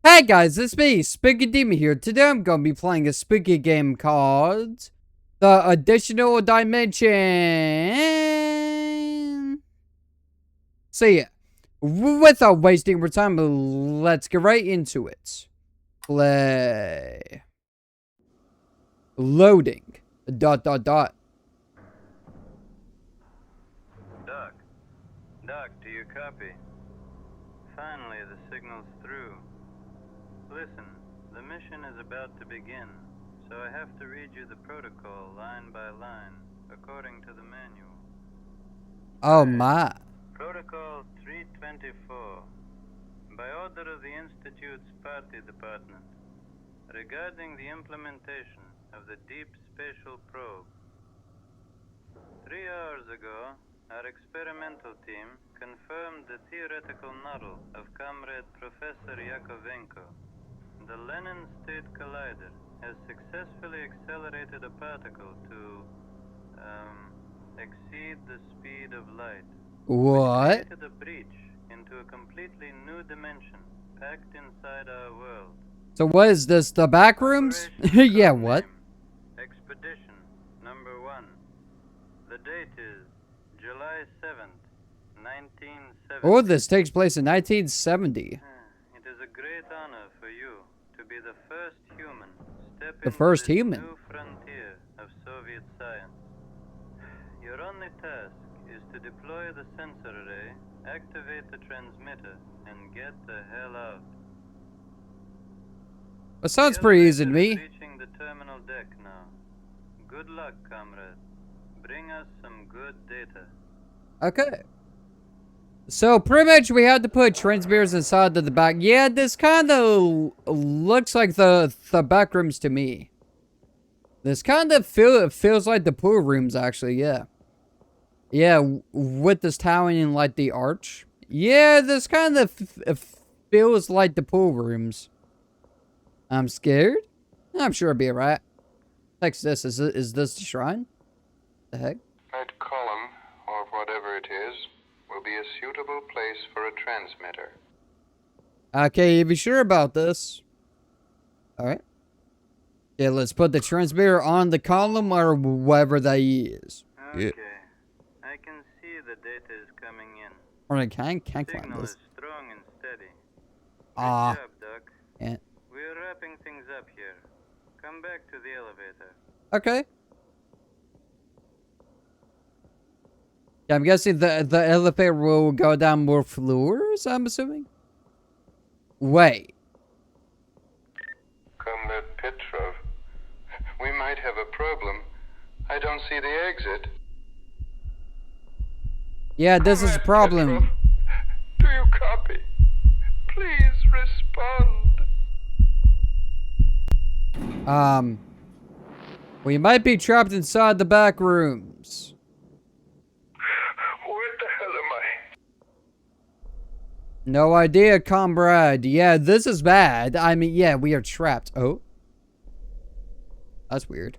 Hey guys, it's me, TisticDemon here. Today I'm gonna be playing a spooky game called The Additional Dimension. So yeah, without wasting more time, let's get right into it. Play. Loading. ... Doc. Doc, do you copy? Finally, the signal's through. Listen, the mission is about to begin, so I have to read you the protocol line by line, according to the manual. Oh my. Protocol 324. By order of the Institute's Party Department, regarding the implementation of the deep spatial probe. 3 hours ago, our experimental team confirmed the theoretical model of Comrade Professor Yakovenko. The Lenin State Collider has successfully accelerated a particle to, exceed the speed of light. What? Which created a breach into a completely new dimension packed inside our world. So what is this, the Backrooms? Yeah, what? Expedition number 1. The date is July 7th, 1970. Oh, this takes place in 1970. It is a great honor for you to be the first human step The into first this human? new frontier of Soviet science. Your only task is to deploy the sensor array, activate the transmitter, and get the hell out. That sounds pretty easy to me. Reaching the terminal deck now. Good luck, comrade. Bring us some good data. Okay. So pretty much we had to put transmitters inside of the back. Yeah, this kind of looks like the Backrooms to me. This kind of feels like the pool rooms actually. Yeah. Yeah, with this towering like the arch. Yeah, this kind of feels like the pool rooms. I'm scared. I'm sure it'll be alright. Text this. Is this the shrine? The heck? That column, or whatever it is, will be a suitable place for a transmitter. Okay, you be sure about this. Alright. Yeah, let's put the transmitter on the column or whatever that is. Okay. Yeah. I can see the data is coming in. Or I can't climb Signal this. is strong and steady. Good Ah. job, Doc. Yeah. We're wrapping things up here. Come back to the elevator. Okay. Yeah, I'm guessing the elevator will go down more floors, I'm assuming? Wait. Comrade Petrov, we might have a problem. I don't see the exit. Yeah, this is a problem. Petrov, do you copy? Please respond. We might be trapped inside the back rooms. Where the hell am I? No idea, comrade. Yeah, this is bad. I mean, yeah, we are trapped. Oh. That's weird.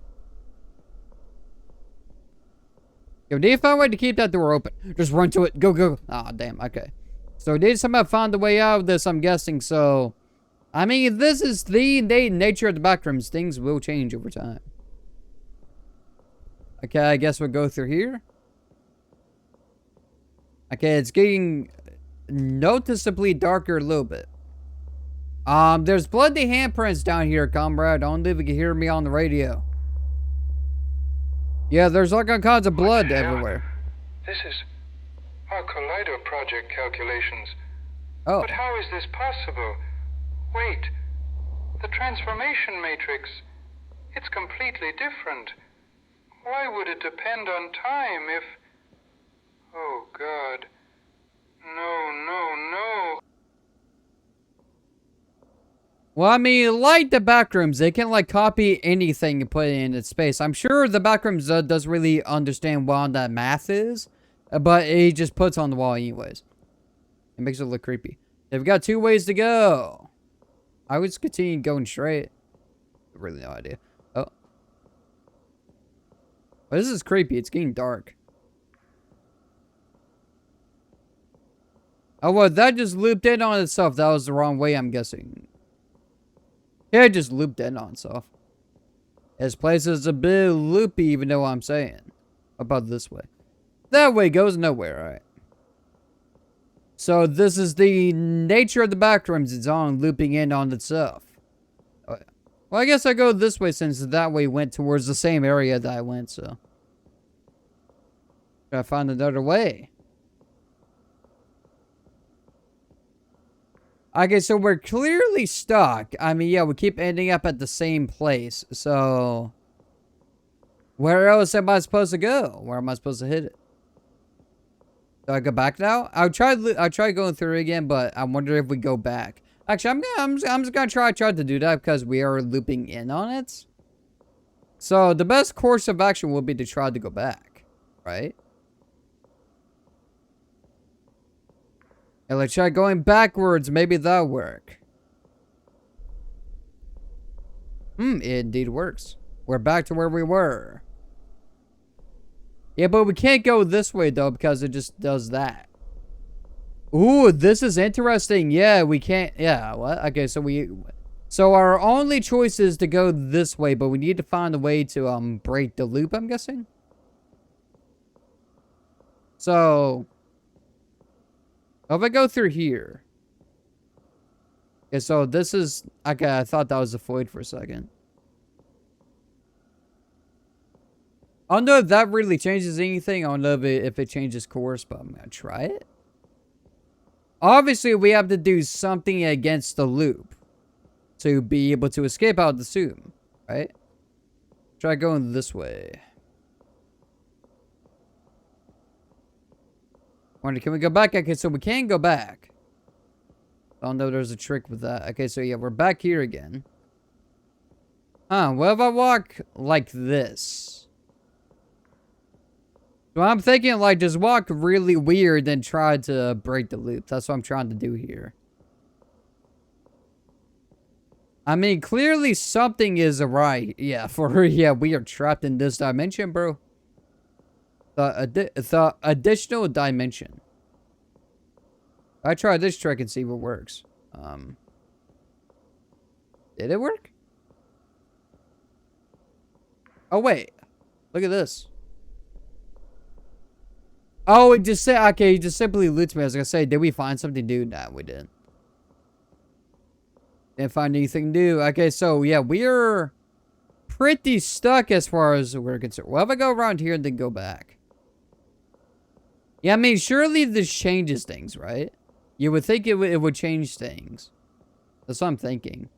Yo, need to find a way to keep that door open. Just run to it. Go, go. Ah, damn. Okay. So we need to somehow find a way out of this, I'm guessing. So, I mean, this is the nature of the Backrooms. Things will change over time. Okay, I guess we'll go through here. Okay, it's getting noticeably darker a little bit. There's bloody handprints down here, comrade. I don't know if you can hear me on the radio. Yeah, there's all kinds of blood everywhere. This is our Collider project calculations. Oh. But how is this possible? Wait. The transformation matrix. It's completely different. Why would it depend on time if... Oh, God. No, no, no. Well, I mean, like the Backrooms, they can, like, copy anything and put it in its space. I'm sure the Backrooms doesn't really understand what that math is, but it just puts on the wall anyways. It makes it look creepy. They've got 2 ways to go. I would just continue going straight. Really no idea. Oh. Well, this is creepy. It's getting dark. Oh, well, that just looped in on itself. That was the wrong way, I'm guessing. Yeah, it just looped in on itself. This place is a bit loopy, even though I'm saying. About this way. That way goes nowhere, alright. So this is the nature of the backrooms. It's on looping in on itself. Oh, yeah. Well, I guess I go this way since that way went towards the same area that I went, so. Gotta find another way. Okay, so we're clearly stuck. I mean, yeah, we keep ending up at the same place. So, where else am I supposed to go? Where am I supposed to hit it? Do I go back now? I'll try going through again, but I wonder if we go back. Actually, I'm just gonna try to do that because we are looping in on it. So the best course of action will be to try to go back, right? And let's try going backwards. Maybe that'll work. It indeed works. We're back to where we were. Yeah, but we can't go this way, though, because it just does that. Ooh, this is interesting. Yeah, we can't... Yeah, what? Okay, so our only choice is to go this way, but we need to find a way to, break the loop, I'm guessing? So... if I go through here... Okay, so this is... Okay, I thought that was a void for a second. I don't know if that really changes anything. I don't know if it changes course, but I'm going to try it. Obviously, we have to do something against the loop to be able to escape out the zoom, right? Try going this way. Wonder, can we go back? Okay, so we can go back. I don't know, there's a trick with that. Okay, so yeah, we're back here again. Huh, what if I walk like this? So I'm thinking, like, just walk really weird and try to break the loop. That's what I'm trying to do here. I mean, clearly something is awry. Yeah, yeah, we are trapped in this dimension, bro. The additional dimension. I try this trick and see what works. Did it work? Oh, wait. Look at this. Oh, it just said, okay, he just simply loots me. I was gonna say, did we find something new? Nah, we didn't. Didn't find anything new. Okay, so yeah, we're pretty stuck as far as we're concerned. Well, if I go around here and then go back. Yeah, I mean, surely this changes things, right? You would think it would change things. That's what I'm thinking.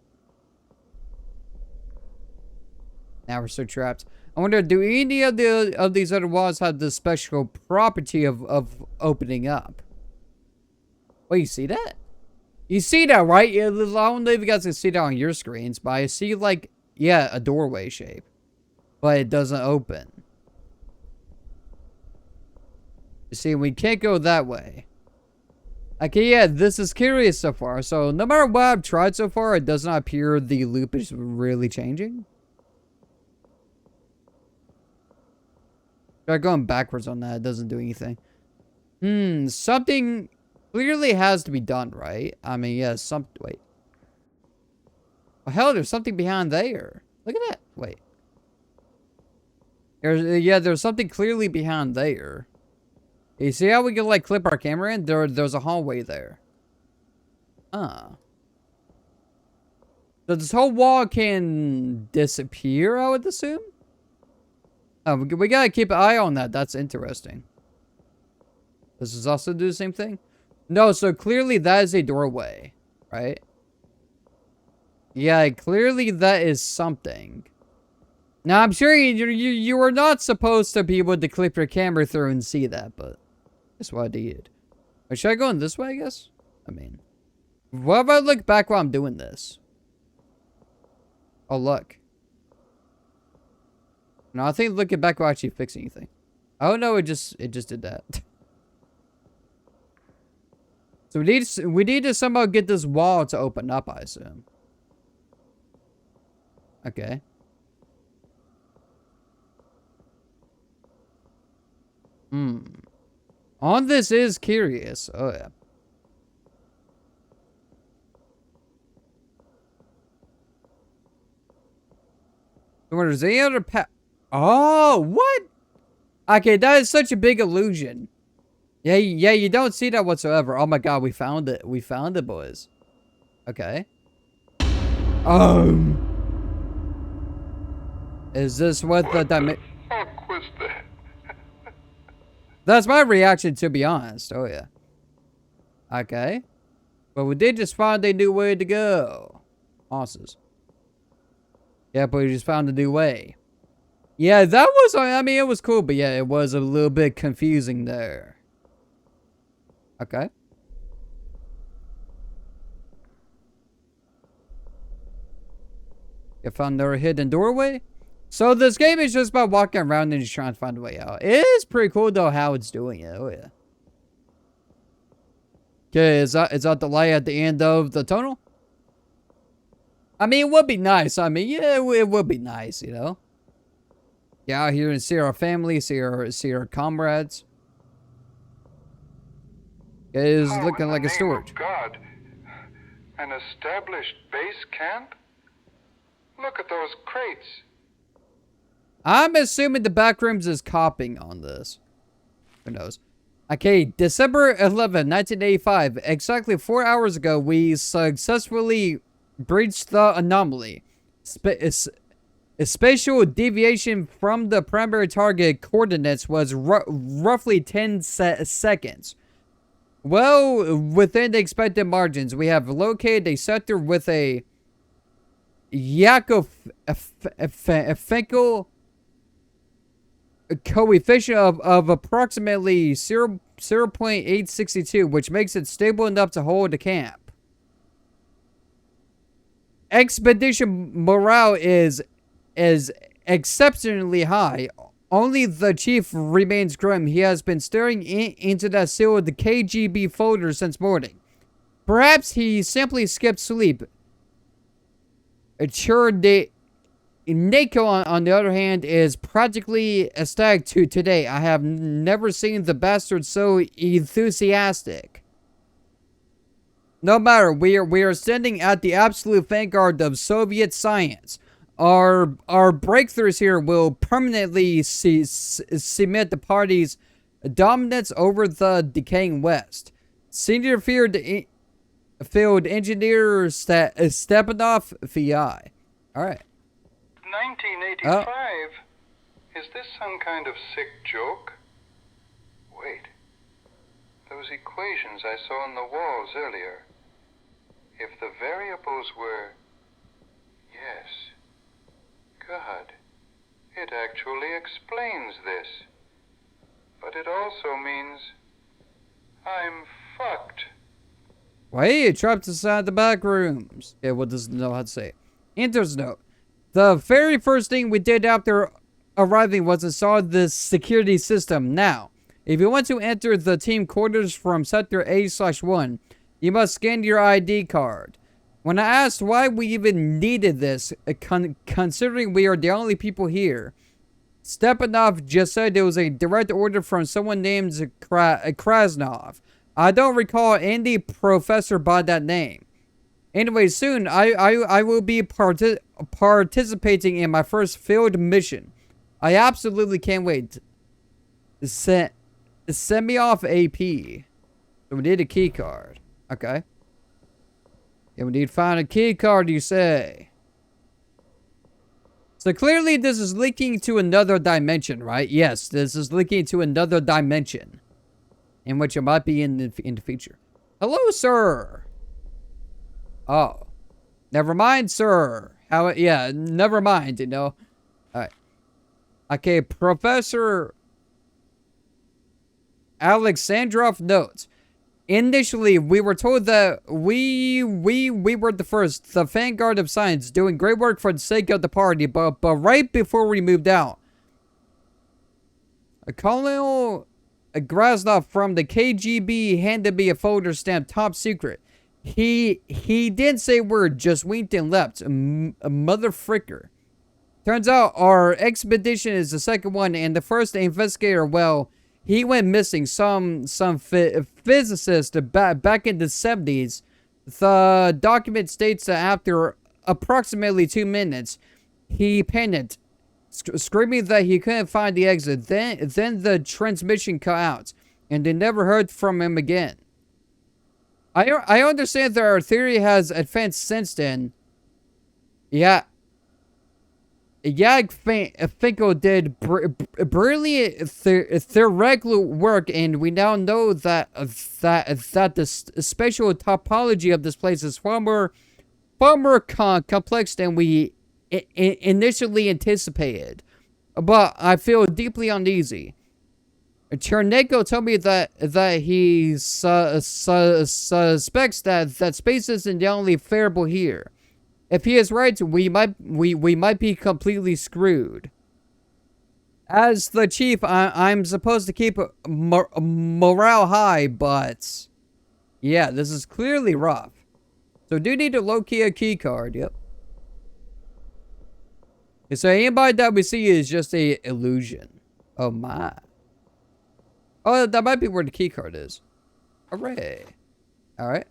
Now we're so trapped. I wonder, do any of these other walls have the special property of opening up? Wait, you see that? You see that, right? I don't know if you guys can see that on your screens, but I see, like, yeah, a doorway shape. But it doesn't open. You see, we can't go that way. Okay, yeah, this is curious so far. So, no matter what I've tried so far, it does not appear the loop is really changing. Try going backwards on that. It doesn't do anything. Something clearly has to be done, right? I mean, yeah, wait. Oh, hell, there's something behind there. Look at that. Wait. There's something clearly behind there. You see how we can, like, clip our camera in? There's a hallway there. So this whole wall can disappear, I would assume? Oh, we gotta keep an eye on that. That's interesting. Does this also do the same thing? No, so clearly that is a doorway, right? Yeah, clearly that is something. Now, I'm sure you were not supposed to be able to clip your camera through and see that, but that's what I did. Or should I go in this way, I guess? I mean, what if I look back while I'm doing this? Oh, look. No, I think looking back will actually fix anything. Oh no, it just did that. So we need to somehow get this wall to open up, I assume. Okay. On this is curious. Oh yeah. There's any other Oh, what? Okay, that is such a big illusion. Yeah, you don't see that whatsoever. Oh my god, we found it. We found it, boys. Okay. Is this what the dimension? Fuck was that? That's my reaction, to be honest. Oh yeah. Okay. But we did just find a new way to go. Horses. Yeah, but we just found a new way. Yeah, that was, I mean, it was cool, but yeah, it was a little bit confusing there. Okay. You found another hidden doorway? So this game is just about walking around and just trying to find a way out. It is pretty cool though how it's doing it. Oh yeah. Okay, is that the light at the end of the tunnel? I mean, it would be nice. I mean, yeah, it would be nice, you know. Get out here and see our family, see our comrades. It is looking like a storage. God, an established base camp? Look at those crates. I'm assuming the Backrooms is copying on this. Who knows? Okay, December 11, 1985. Exactly 4 hours ago, we successfully breached the anomaly. Spatial deviation from the primary target coordinates was roughly 10 seconds. Well, within the expected margins, we have located a sector with a Yakofenkel coefficient of approximately 0.862, which makes it stable enough to hold a camp. Expedition morale is exceptionally high. Only the chief remains grim. He has been staring into that sealed KGB folder since morning. Perhaps he simply skipped sleep. Nako, on the other hand, is practically ecstatic today. I have never seen the bastard so enthusiastic. No matter, we are standing at the absolute vanguard of Soviet science. Our breakthroughs here will permanently cement the party's dominance over the decaying West. Senior field engineer Stepanov VI. All right. 1985? Is this some kind of sick joke? Wait. Those equations I saw on the walls earlier. If the variables were... Yes. God. It actually explains this. But it also means... I'm fucked. Wait, trapped inside the back rooms. Yeah, what does it know how to say? Enters note. The very first thing we did after arriving was install the security system. Now, if you want to enter the team quarters from Sector A/1, you must scan your ID card. When I asked why we even needed this, considering we are the only people here, Stepanov just said it was a direct order from someone named Krasnov. I don't recall any professor by that name. Anyway, soon I will be participating in my first field mission. I absolutely can't wait. Send me off AP. So we need a key card. Okay. Yeah, we need to find a key card, you say. So clearly this is linking to another dimension, right? Yes, this is linking to another dimension. In which it might be in the future. Hello, sir. Oh. Never mind, sir. Yeah, never mind, you know. Alright. Okay, Professor Alexandrov notes. Initially, we were told that we were the vanguard of science, doing great work for the sake of the party, but right before we moved out, Colonel Krasnov from the KGB handed me a folder stamped top secret. He didn't say a word, just winked and left. A motherfricker. Turns out our expedition is the second one, and the first investigator, well, he went missing. Some physicist back in the 70s. The document states that after approximately 2 minutes, he panicked screaming that he couldn't find the exit. Then the transmission cut out, and they never heard from him again. I understand that our theory has advanced since then. Yeah. Finkel did brilliant theoretical work, and we now know that the spatial topology of this place is far more complex than we initially anticipated. But I feel deeply uneasy. Chernenko told me that he suspects that space isn't the only variable here. If he is right, we might be completely screwed. As the chief, I'm supposed to keep morale high, but yeah, this is clearly rough. So do need to low-key a key card. Yep. So anybody that we see is just a illusion. Oh my. Oh, that might be where the key card is. Hooray. Alright.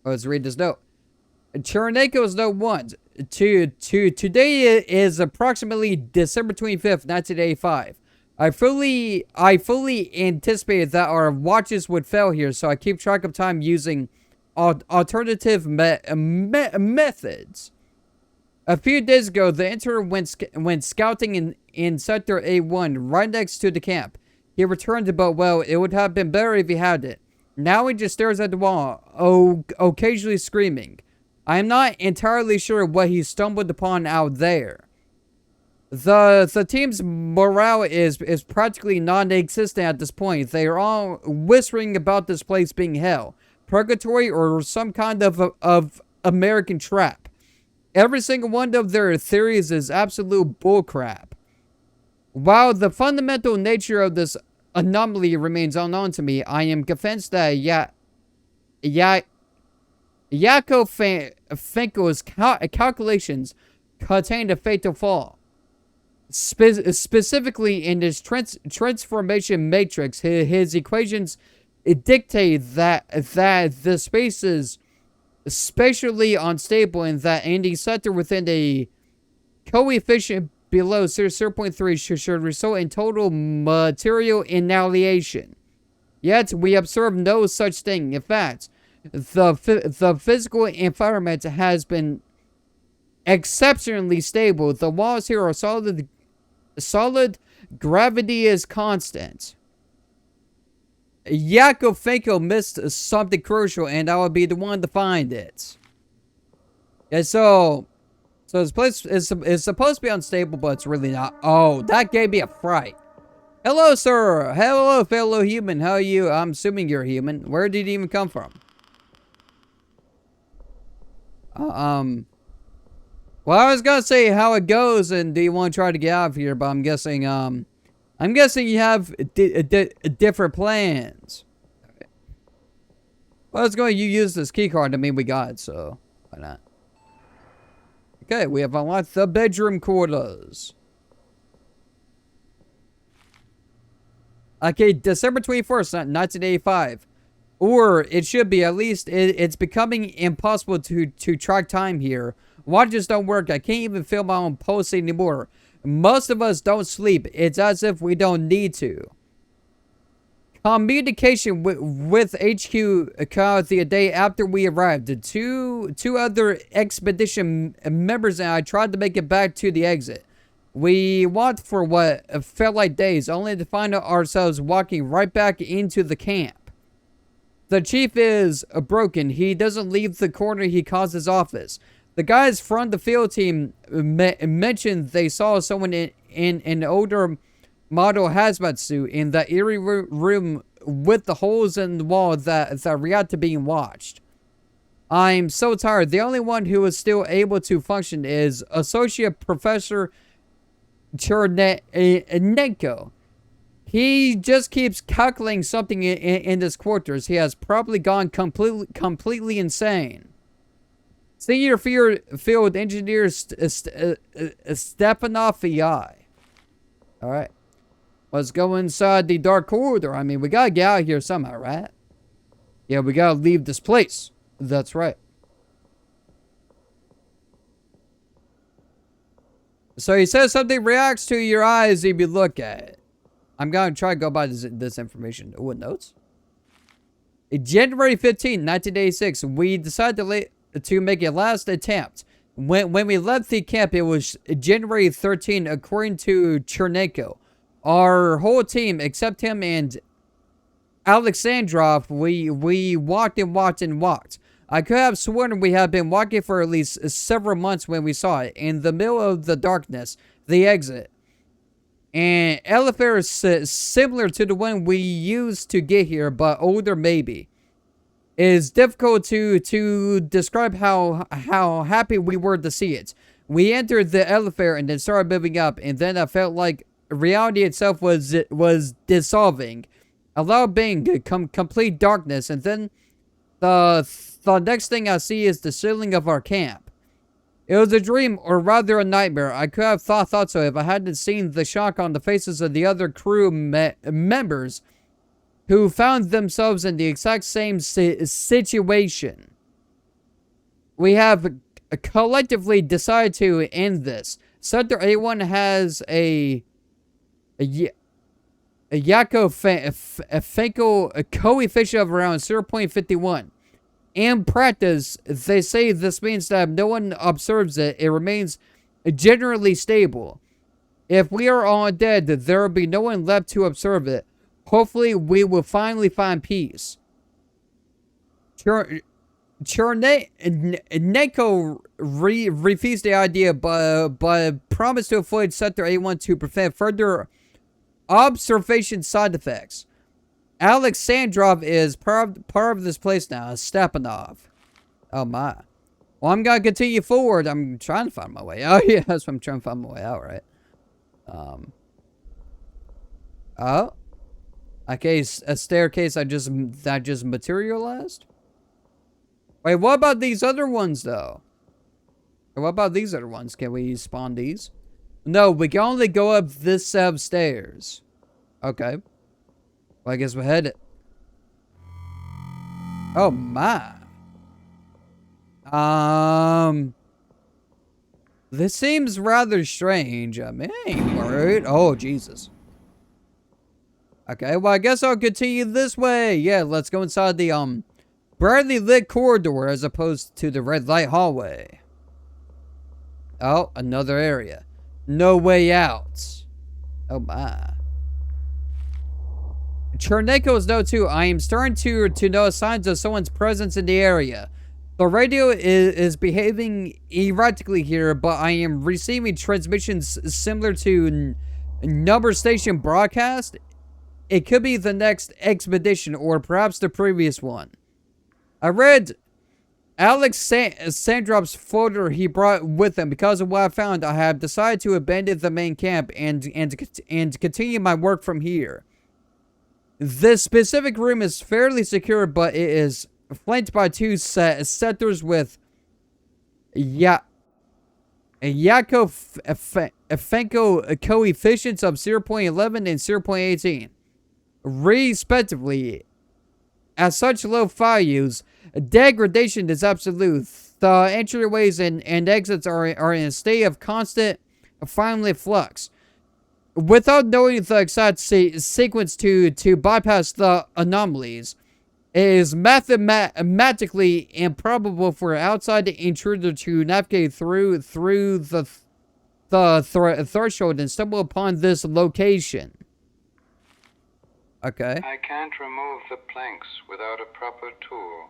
Let's read this note. Chernenko's note 1. Today is approximately December 25th, 1985. I fully anticipated that our watches would fail here, so I keep track of time using alternative methods. A few days ago, the intern went scouting in Sector A1, right next to the camp. He returned, but well, it would have been better if he had it. Now he just stares at the wall, occasionally screaming. I am not entirely sure what he stumbled upon out there. The team's morale is practically non-existent at this point. They are all whispering about this place being hell, purgatory, or some kind of American trap. Every single one of their theories is absolute bullcrap. While the fundamental nature of this anomaly remains unknown to me, I am convinced that Yakov Finkel's calculations contain a fatal flaw. Specifically in his transformation matrix, his equations dictate that the space is spatially unstable, and that any sector within a coefficient below 0.3 should result in total material annihilation. Yet we observe no such thing. In fact, the physical environment has been exceptionally stable. The walls here are solid. Gravity is constant. Yakov Finkel missed something crucial, and I will be the one to find it. Yeah, so this place is supposed to be unstable, but it's really not. Oh, that gave me a fright. Hello, sir. Hello, fellow human. How are you? I'm assuming you're human. Where did you even come from? Well, I was gonna say how it goes, and do you want to try to get out of here? But I'm guessing you have different plans. Okay. Well, let's go. You use this key card. I mean, we got it, so why not? Okay, we have unlocked the bedroom quarters. Okay, December 21st, 1985. Or it should be, at least it's becoming impossible to track time here. Watches don't work. I can't even feel my own pulse anymore. Most of us don't sleep. It's as if we don't need to. Communication with HQ occurred the day after we arrived. The two other expedition members and I tried to make it back to the exit. We walked for what felt like days, only to find ourselves walking right back into the camp. The chief is broken. He doesn't leave the corner he calls his office. The guys from the field team mentioned they saw someone in an older model hazmat suit in the eerie room with the holes in the wall that react to being watched. I'm so tired. The only one who is still able to function is Associate Professor Chernenko. He just keeps calculating something in his quarters. He has probably gone completely insane. Senior field engineer Stepanov VI. Alright. Let's go inside the dark corridor. I mean, we gotta get out of here somehow, right? Yeah, we gotta leave this place. That's right. So he says something reacts to your eyes if you look at it. I'm going to try to go by this information. What notes? January 15, 1986, we decided to make a last attempt. When we left the camp, it was January 13, according to Chernenko. Our whole team, except him and Alexandrov, we walked and walked and walked. I could have sworn we had been walking for at least several months when we saw it. In the middle of the darkness, the exit. An elevator similar to the one we used to get here, but older maybe. It is difficult to describe how happy we were to see it. We entered the elevator and then started moving up, and then I felt like reality itself was dissolving. Allowed being complete darkness, and then the next thing I see is the ceiling of our camp. It was a dream, or rather a nightmare. I could have thought so if I hadn't seen the shock on the faces of the other crew members who found themselves in the exact same situation. We have collectively decided to end this. Sector A1 has a Yakofenko coefficient of around 0.51. In practice, they say this means that if no one observes it, it remains generally stable. If we are all dead, there will be no one left to observe it. Hopefully, we will finally find peace. Chernenko refused the idea, but promised to avoid Sector A1 to prevent further observation side effects. Alexandrov is part of this place now. Stepanov. Oh my. Well, I'm gonna continue forward. I'm trying to find my way out. Yeah, that's what I'm trying to find my way out, right? Oh. Okay, a staircase that just materialized? Wait, what about these other ones, though? What about these other ones? Can we spawn these? No, we can only go up this set of stairs. Okay. Well, I guess we're headed. Oh, my. This seems rather strange. I mean, I ain't worried. Oh, Jesus. Okay, well, I guess I'll continue this way. Yeah, let's go inside the, brightly lit corridor as opposed to the red light hallway. Oh, another area. No way out. Oh, my. Chernenko's note too. I am starting to notice signs of someone's presence in the area. The radio is behaving erratically here, but I am receiving transmissions similar to number station broadcast. It could be the next expedition or perhaps the previous one. I read Alex Sandrop's folder he brought with him. Because of what I found, I have decided to abandon the main camp and continue my work from here. This specific room is fairly secure, but it is flanked by two sectors with Yakofenko coefficients of 0.11 and 0.18, respectively. At such low values, degradation is absolute. The entryways and exits are in a state of constant, finely flux. Without knowing the exact sequence to bypass the anomalies, it is mathematically improbable for an outside intruder to navigate through the threshold and stumble upon this location. Okay. I can't remove the planks without a proper tool.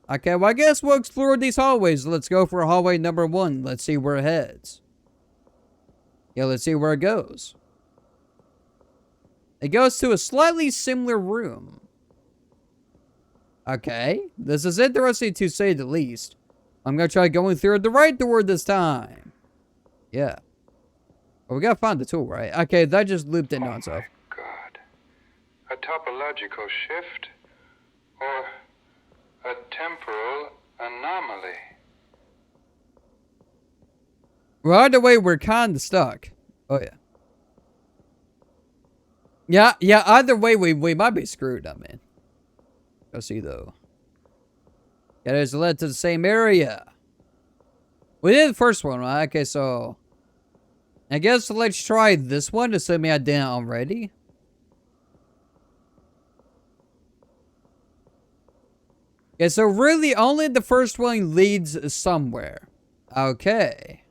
Okay, well, I guess we'll explore these hallways. Let's go for hallway number 1. Let's see where it heads. Yeah, let's see where it goes. It goes to a slightly similar room. Okay, this is interesting to say the least. I'm gonna try going through the right door this time. Yeah. Well, we gotta find the tool, right? Okay, that just looped in on itself. Oh my God. A topological shift? Or a temporal anomaly? Well, either way, we're kind of stuck. Oh, yeah. Yeah, either way, we might be screwed up, man. Go see, though. Yeah, there's a led to the same area. We did the first one, right? Okay, so I guess let's try this one, assuming I didn't already. Okay, so really only the first one leads somewhere. Okay.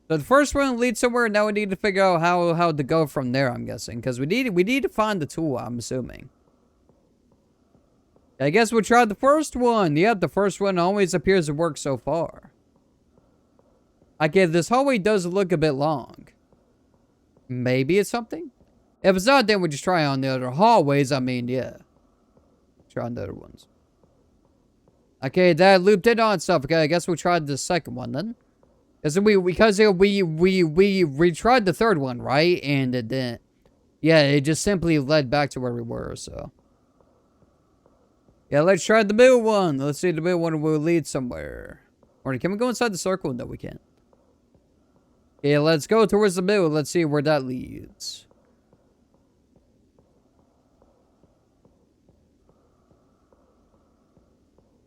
So the first one leads somewhere, now we need to figure out how to go from there, I'm guessing. Because we need to find the tool, I'm assuming. I guess we'll try the first one. Yep, the first one always appears to work so far. Okay, this hallway does look a bit long. Maybe it's something? If it's not, then we'll just try on the other hallways. I mean, yeah. Try on the other ones. Okay, that looped in on stuff. Okay, I guess we'll try the second one then. Because we tried the third one, right? And it didn't. Yeah, it just simply led back to where we were, so. Yeah, let's try the middle one. Let's see if the middle one will lead somewhere. Or can we go inside the circle? No, we can't. Okay, let's go towards the middle. Let's see where that leads.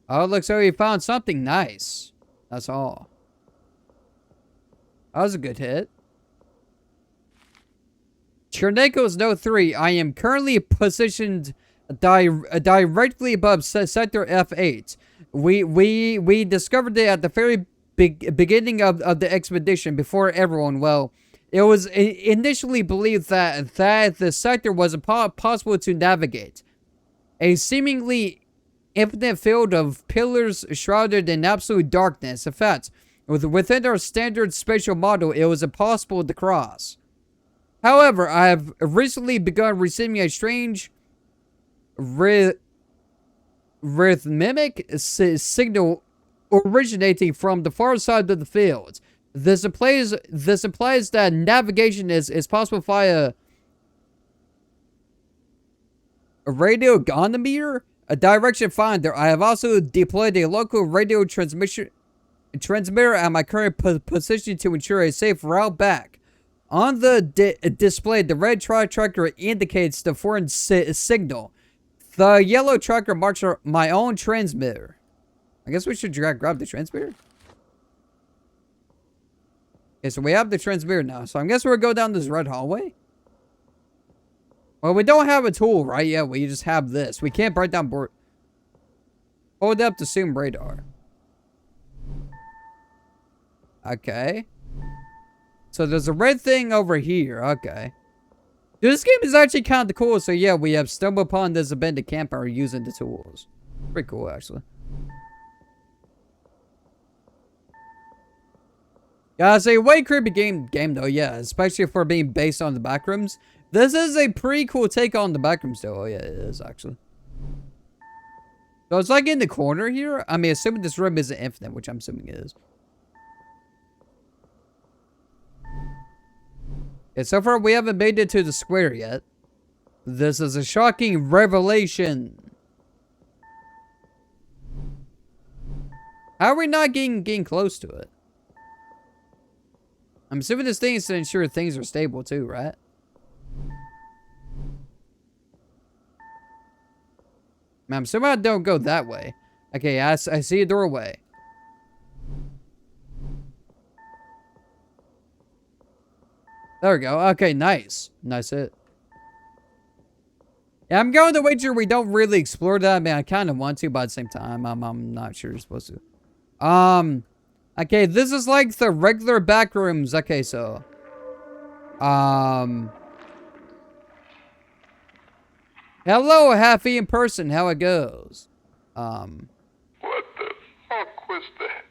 Oh, it looks like we found something nice. That's all. That was a good hit. Cherneko's No 3. I am currently positioned directly above Sector F8. We discovered it at the very beginning of the expedition before everyone. Well, it was initially believed that the sector was impossible to navigate. A seemingly infinite field of pillars shrouded in absolute darkness. In fact, within our standard spatial model, it was impossible to cross. However, I have recently begun receiving a strange rhythmic signal originating from the far side of the field. This implies that navigation is possible via a radiogonometer, a direction finder. I have also deployed a local radio transmitter at my current position to ensure a safe route back. On the display, the red tracker indicates the foreign signal. The yellow tracker marks my own transmitter. I guess we should grab the transmitter. Okay, so we have the transmitter now. So I guess we'll go down this red hallway. Well, we don't have a tool, right? Yeah, we just have this. We can't break down board. Hold up to zoom radar. Okay. So there's a red thing over here. Okay. Dude, this game is actually kind of cool. So yeah, we have stumbled upon this abandoned camp and are using the tools. Pretty cool, actually. Yeah, it's a way creepy game though, yeah. Especially for being based on the Backrooms. This is a pretty cool take on the Backrooms though. Oh yeah, it is actually. So it's like in the corner here. I mean, assuming this room isn't infinite, which I'm assuming it is. Okay, so far we haven't made it to the square yet. This is a shocking revelation. How are we not getting close to it? I'm assuming this thing is to ensure things are stable too, right? I'm assuming I don't go that way. Okay, I see a doorway. There we go. Okay, nice. Nice hit. Yeah, I'm going to wager we don't really explore that. I mean, I kind of want to, but at the same time, I'm not sure you're supposed to. Okay, this is like the regular Backrooms. Okay, so. Hello, half-eaten person. How it goes? What the fuck was that?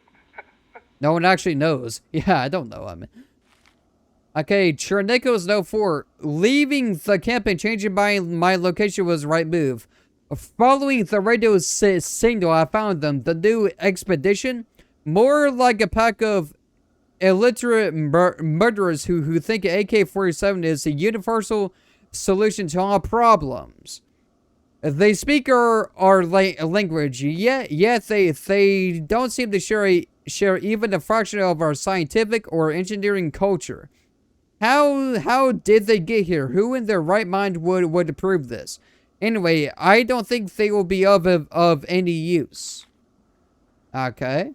No one actually knows. Yeah, I don't know. I mean. Okay, Cherneko's No 4. Leaving the camp and changing my location was the right move. Following the radio signal, I found them. The new expedition, more like a pack of illiterate murderers who think AK-47 is a universal solution to all problems. They speak our language, yet they don't seem to share even a fraction of our scientific or engineering culture. How did they get here? Who in their right mind would approve this? Anyway, I don't think they will be of any use. Okay.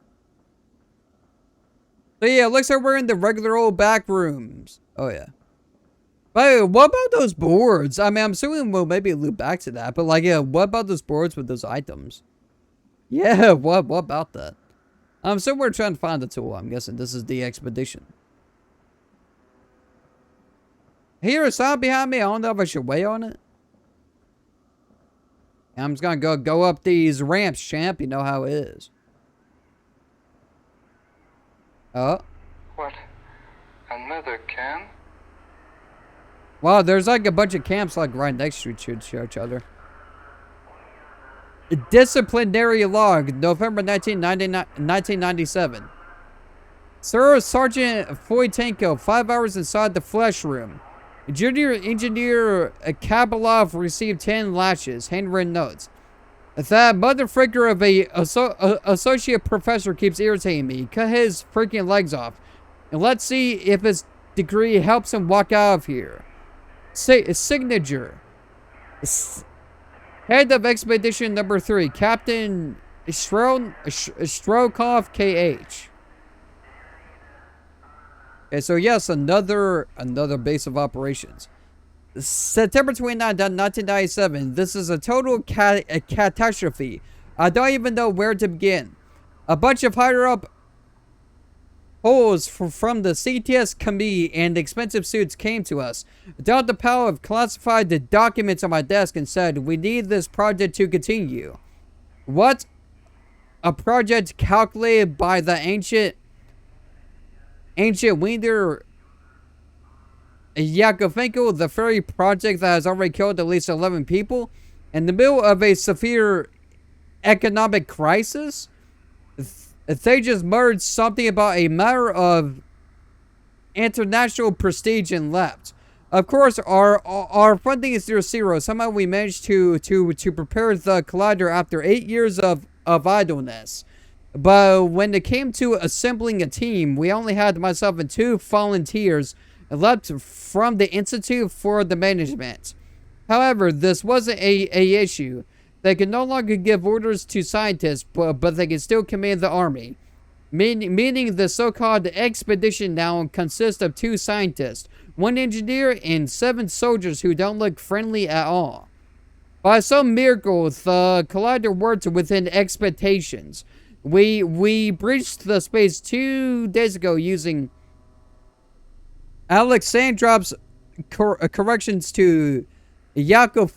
So yeah, it looks like we're in the regular old back rooms. Oh yeah. But what about those boards? I mean, I'm assuming we'll maybe loop back to that. But like, yeah, what about those boards with those items? Yeah, what about that? So we're trying to find the tool. I'm guessing this is the expedition. Here, a sound behind me. I don't know if I should wait on it. I'm just gonna go up these ramps, champ. You know how it is. Oh. What? Another can? Wow, there's like a bunch of camps like right next to each other. Disciplinary log, November 1997. Sir Sergeant Foytenko, 5 hours inside the flesh room. Junior Engineer Kabalov received 10 lashes. Handwritten notes. That motherfreaker of a associate professor keeps irritating me. Cut his freaking legs off. And let's see if his degree helps him walk out of here. Signature. Head of Expedition Number 3, Captain Strokov KH. Okay, so yes, another base of operations. September 29, 1997. This is a total catastrophe. I don't even know where to begin. A bunch of higher up holes from the CTS committee and expensive suits came to us. Dr. Powell classified the documents on my desk and said, "We need this project to continue." What? A project calculated by the ancient Wiener Yakovenko, the very project that has already killed at least 11 people? In the middle of a severe economic crisis? They just merged something about a matter of international prestige and left. Of course, our funding is near zero. Somehow we managed to prepare the collider after 8 years of idleness. But when it came to assembling a team, we only had myself and 2 volunteers left from the Institute for the Management. However, this wasn't a issue. They can no longer give orders to scientists, but they can still command the army. Meaning the so-called expedition now consists of 2 scientists, 1 engineer, and 7 soldiers who don't look friendly at all. By some miracle, the collider worked within expectations. We breached the space 2 days ago using Alexandrov's corrections to Yakov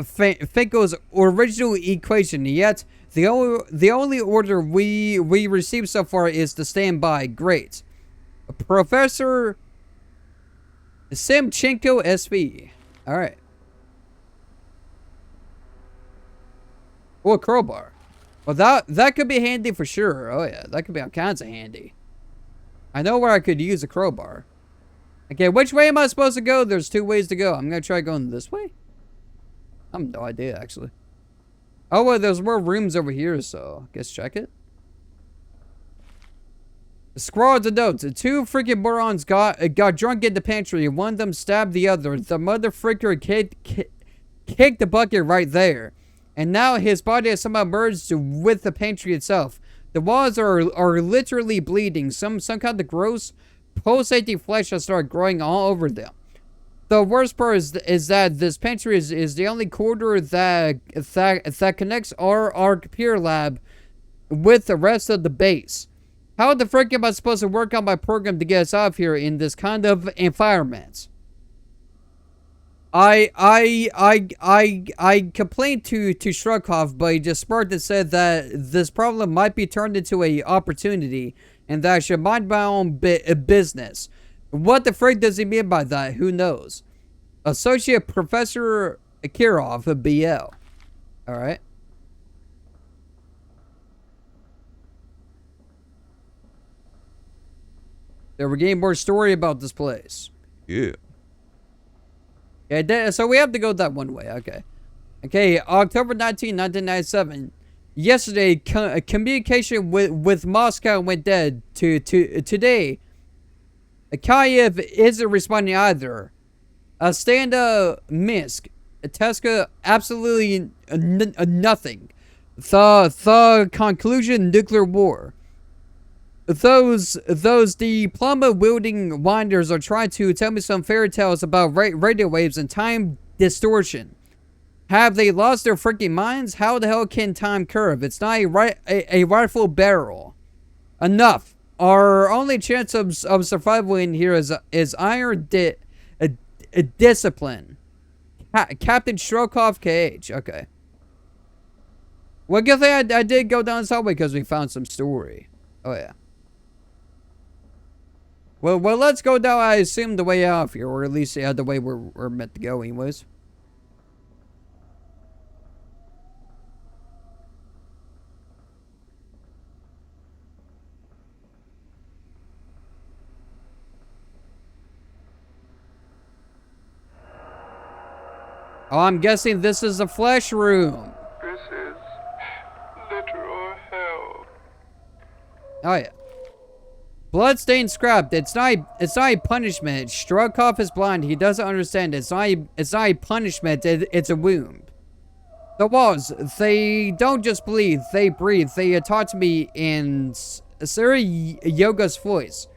Finkel's original equation, yet the only order we received so far is to stand by. Great. Professor Semchenko SV. Alright. Oh, a crowbar. Well, that could be handy for sure. Oh yeah, that could be all kinds of handy. I know where I could use a crowbar. Okay, which way am I supposed to go? There's 2 ways to go. I'm gonna try going this way. I have no idea, actually. Oh, well, there's more rooms over here, so I guess check it. Scroll the notes. 2 freaking morons got drunk in the pantry. One of them stabbed the other. The motherfreaker kicked the bucket right there. And now his body has somehow merged with the pantry itself. The walls are literally bleeding. Some kind of gross pulsating flesh has started growing all over them. The worst part is that this pantry is the only corridor that connects our computer lab with the rest of the base. How the frick am I supposed to work on my program to get us out of here in this kind of environment? I complained to Shrukov, but he just sparked and said that this problem might be turned into a opportunity and that I should mind my own business. What the frick does he mean by that? Who knows? Associate Professor Kirov of BL. Alright. There we're getting more story about this place. Yeah. Okay, so we have to go that one way. Okay. Okay, October 19, 1997. Yesterday, communication with Moscow went dead. Today, Kiev isn't responding either. Standa, Minsk, Teska, absolutely nothing. The conclusion, nuclear war. those diploma-wielding winders are trying to tell me some fairy tales about radio waves and time distortion. Have they lost their freaking minds? How the hell can time curve? It's not a rifle barrel. Enough. Our only chance of survival in here is iron discipline. Captain Strokoff KH. Okay. Well, good thing I did go down this hallway because we found some story. Oh, yeah. Well, let's go down, I assume, the way out of here. Or at least the way we're meant to go anyways. Oh, I'm guessing this is the flesh room. This is literal hell. Oh, yeah. Bloodstained scrapped. It's not a punishment. Strokoff is blind. He doesn't understand. It's not a punishment. It's a wound. The walls, they don't just bleed. They breathe. They talk to me in Yoga's voice.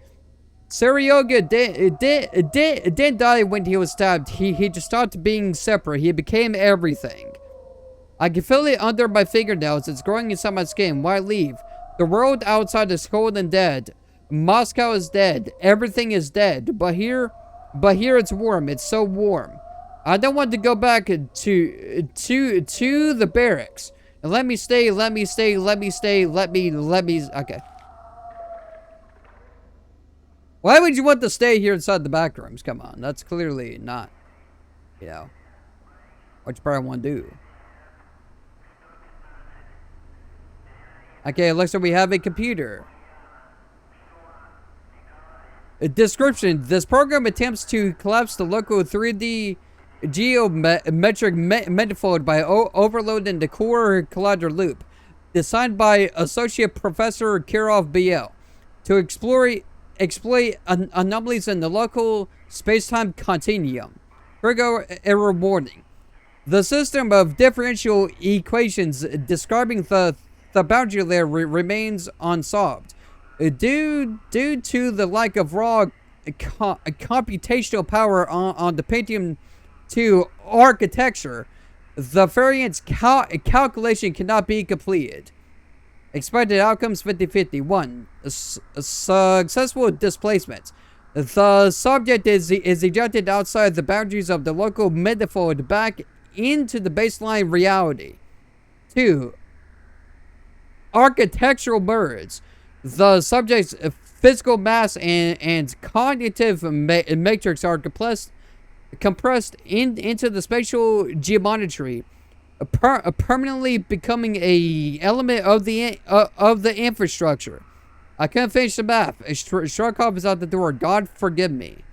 Yoga didn't die when he was stabbed. He just stopped being separate. He became everything. I can feel it under my fingernails. It's growing inside my skin. Why leave? The world outside is cold and dead. Moscow is dead. Everything is dead. But here it's warm. It's so warm. I don't want to go back to the barracks. Let me stay. Okay. Why would you want to stay here inside the back rooms? Come on. That's clearly not, what you probably want to do. Okay, it looks like we have a computer. A description. This program attempts to collapse the local 3D geometric manifold by overloading the core collider loop. Designed by Associate Professor Kirov BL. To exploit anomalies in the local space-time continuum. Trigger error warning. The system of differential equations describing the boundary layer remains unsolved. Due to the lack of raw computational power on the Pentium 2 architecture, the variance calculation cannot be completed. Expected outcomes 50-50. 1. Successful displacement. The subject is ejected outside the boundaries of the local manifold back into the baseline reality. 2. Architectural merge. The subject's physical mass and cognitive matrix are compressed into the spatial geometry, permanently becoming a element of the infrastructure. I couldn't finish the math. Sharkov is out the door. God forgive me.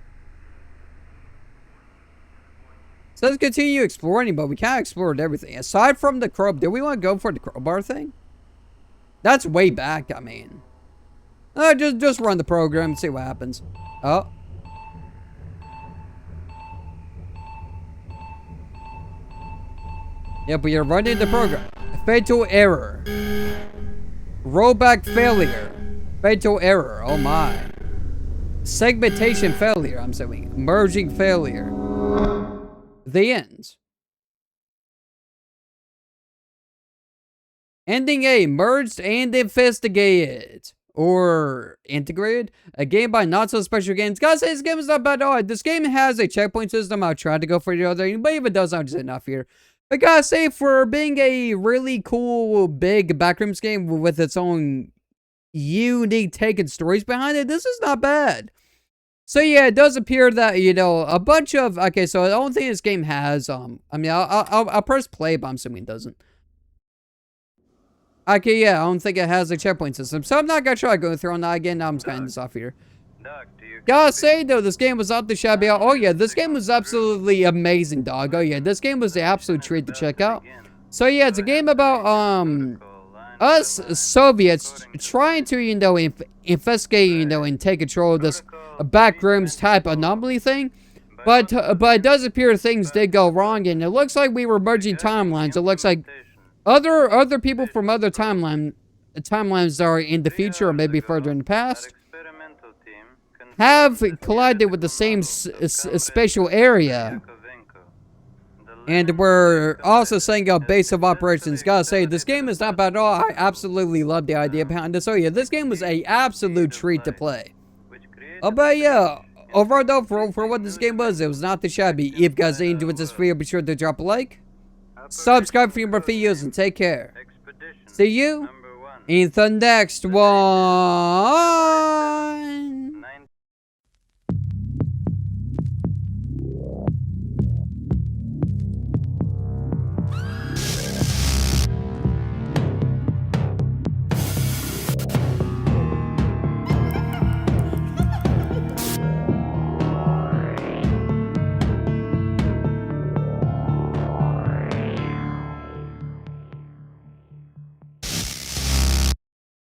So let's continue exploring, but we can't explore everything. Aside from the crowbar, do we want to go for the crowbar thing? That's way back, I mean. Just run the program and see what happens. Oh. Yep, we are running the program. Fatal error. Rollback failure. Fatal error. Oh my. Segmentation failure, I'm saying. Merging failure. The end. Ending A. Merged and investigated. Or integrated. A game by Not So Special Games. Gotta say, this game is not bad at all. This game has a checkpoint system. I'll try to go for the other, but if it does, I'm just enough here. I gotta say, for being a really cool, big Backrooms game with its own unique take and stories behind it, this is not bad. So yeah, it does appear that, a bunch of, okay, so I don't think this game has, I mean, I'll press play, but I'm assuming it doesn't. Okay, yeah, I don't think it has a checkpoint system, so I'm not gonna try going through on that again. Now I'm just getting this off here. Gotta say, though, this game was not the shabby. Oh, yeah, this game was absolutely amazing, dog. Oh, yeah, this game was the absolute treat to check out. So, yeah, it's a game about, us Soviets trying to, investigate, and take control of this Backrooms type anomaly thing. But it does appear things did go wrong, and it looks like we were merging timelines. It looks like other people from other timelines timelines are in the future or maybe further in the Our past, experimental team confirmed have that collided with the same spatial area. And we're also setting up base of operations. Gotta say, this game is not bad at all. I absolutely love the idea behind it. So yeah, this game was a absolute treat to play. Oh, but yeah, overall though, for what this game was, it was not too shabby. If you guys enjoyed this video, be sure to drop a like, subscribe for more videos, and take care. See you in the next one.